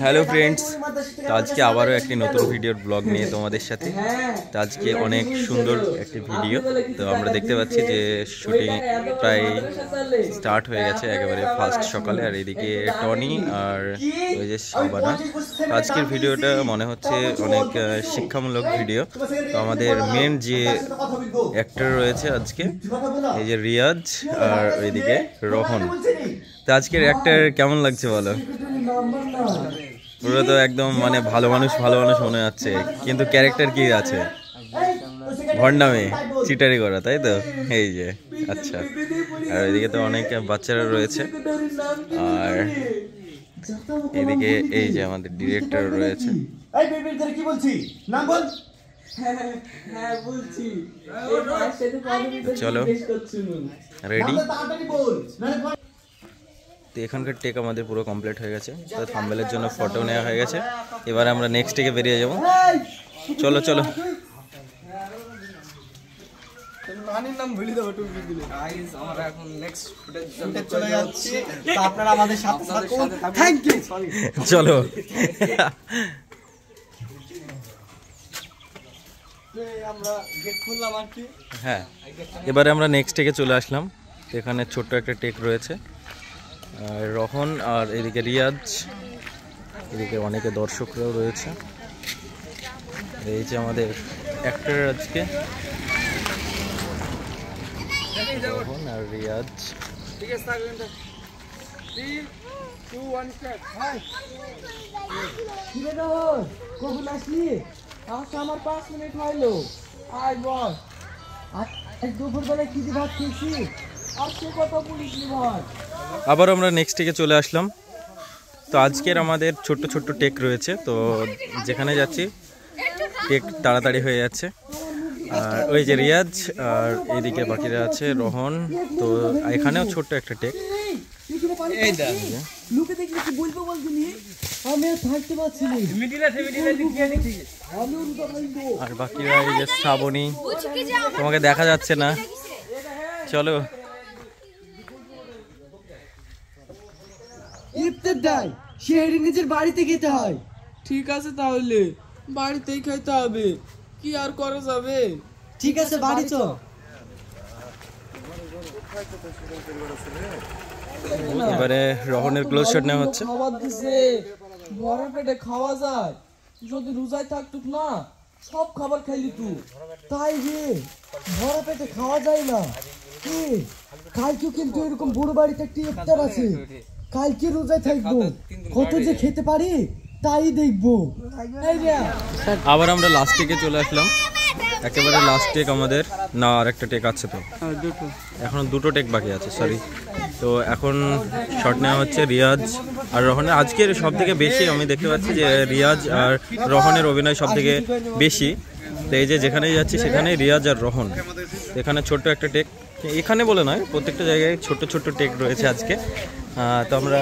Hello friends, তো আজকে আবারও একটি নতুন ভিডিওর ব্লগ নিয়ে তোমাদের সাথে। তো আজকে অনেক সুন্দর একটি ভিডিও। তো আমরা দেখতে পাচ্ছি যে শুটিং প্রায় স্টার্ট হয়ে গেছে একেবারে ফার্স্ট সকালে। আর এদিকে টনি আর ওই যে শাবানা। আজকের ভিডিওটা মনে হচ্ছে অনেক শিক্ষামূলক ভিডিও। তো আমাদের মেন যে অ্যাক্টর রয়েছে আজকে, এই যে রিয়াজ আর ওইদিকে রোহন। তো আজকের অ্যাক্টর কেমন লাগছে বলো? পুরো তো একদম মানে ভালো মানুষ মনে হচ্ছে, কিন্তু ক্যারেক্টার কি আছে? ভণ্ডামি, চিটারি করা, তাই তো? এই যে আচ্ছা। আর এদিকে তো অনেক বাচ্চারা রয়েছে, আর এদিকে এই যে আমাদের ডিরেক্টর রয়েছে। চলো রেডি। তো এখানকার টেক আমাদের পুরো কমপ্লিট হয়ে গেছে। তো থাম্বনেলের জন্য ফটো নেওয়া হয়ে গেছে। এবারে আমরা নেক্সট টেকে বেরিয়ে যাব। চলো চলো। চলো হ্যাঁ, এবারে আমরা নেক্সট টেকে চলে আসলাম। এখানে ছোট্ট একটা টেক রয়েছে, আর রোহন আর এদিকে রিয়াজ, এদিকে অনেকে দর্শকরাও রয়েছে। এই যে আমাদের অ্যাক্টর আজকে রোহন আর রিয়াজ। আমার 5 মিনিট হইলো। আয় বস, দুপুর বেলা কি ভাত খেয়েছি আর সে কথা বলিস নি ভাই। আবার আমরা নেক্সট টেকে চলে আসলাম। তো আজকের আমাদের ছোট্ট ছোট্ট টেক রয়েছে, তো যেখানে যাচ্ছি টেক তাড়াতাড়ি হয়ে যাচ্ছে। আর ওই যে রিয়াজ আর এইদিকে বাকিরা আছে রোহন। তো এখানেও ছোট্ট একটা টেক। আর বাকিরা এই যে শ্রাবণী, তোমাকে দেখা যাচ্ছে না। চলো ইফতার দেয়, সেহরি নিজের বাড়িতে খেতে হয়। ঠিক আছে, তাহলে বাড়িতেই খেতে হবে, কি আর করা যাবে। ঠিক আছে, বাড়ি চ। এবারে রোহনের ক্লোজ শট নেওয়া হচ্ছে। খাবার দিছে, ভরা পেটে খাওয়া যায়। যদি রোজায় থাকতুক না, সব খাবার খাইলি তুই। তাই রে, ভরা পেটে খাওয়া যায় না। কি কালকে কিন্তু এরকম বড় বাড়িতে একটা ইফতার আছে, কালকে রোজায় থাকবো, কত যে খেতে পারি তাই দেখবো। আবার আমরা লাস্ট টেকে চলে আসলাম। একেবারে লাস্ট টেক আমাদের না, আর একটা টেক আছে। তো এখনো দুটো টেক বাকি আছে, সরি। তো এখন শট নেওয়া হচ্ছে রিয়াজ আর রোহনের। আজকের সব থেকে বেশি আমি দেখতে পাচ্ছি যে রিয়াজ আর রোহনের অভিনয় সব থেকে বেশি। তো এই যে যেখানেই যাচ্ছি সেখানেই রিয়াজ আর রোহন। এখানে ছোট্ট একটা টেক, এখানে বলে নয়, প্রত্যেকটা জায়গায় ছোট্ট ছোট্ট টেক রয়েছে আজকে। তো আমরা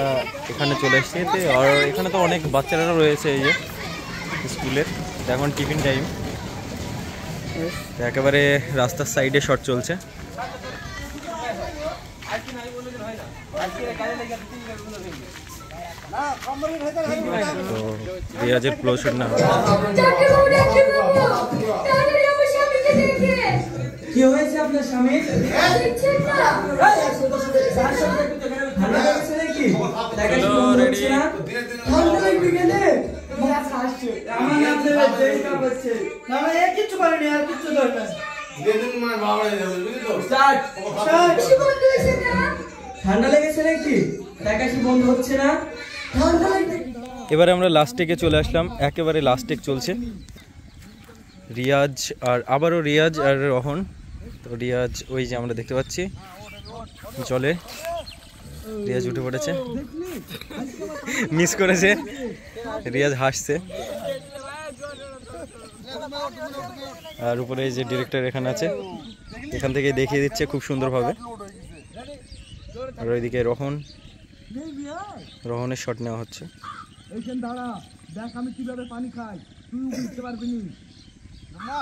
এখানে চলে এসেছি। আর এখানে তো অনেক বাচ্চারাও রয়েছে এই যে স্কুলের। এখন টিফিন টাইম, একেবারে রাস্তার সাইডে শট চলছে। তো রিয়াজের ক্লোজ শট না। কি হয়েছে আপনার স্বামী? ঠান্ডা লেগেছে নাকি? দেখা কি বন্ধ হচ্ছে না? এবারে আমরা লাস্ট টেকে চলে আসলাম। একেবারে লাস্ট টেক চলছে। রিয়াজ আর আবারও রিয়াজ আর রোহন। তো রিয়াজ ওই যে আমরা দেখতে পাচ্ছি চলে, রিয়াজ উঠে পড়েছে, মিস করেছে। রিয়াজ হাসছে। আর উপরে এই যে ডিরেক্টর এখানে আছে, এখান থেকে দেখিয়ে দিচ্ছে খুব সুন্দরভাবে। আর ওইদিকে রোহনের শট নেওয়া হচ্ছে। এইখান দাঁড়া, দেখ আমি কিভাবে পানি খাই, তুই বুঝতে পারবি না।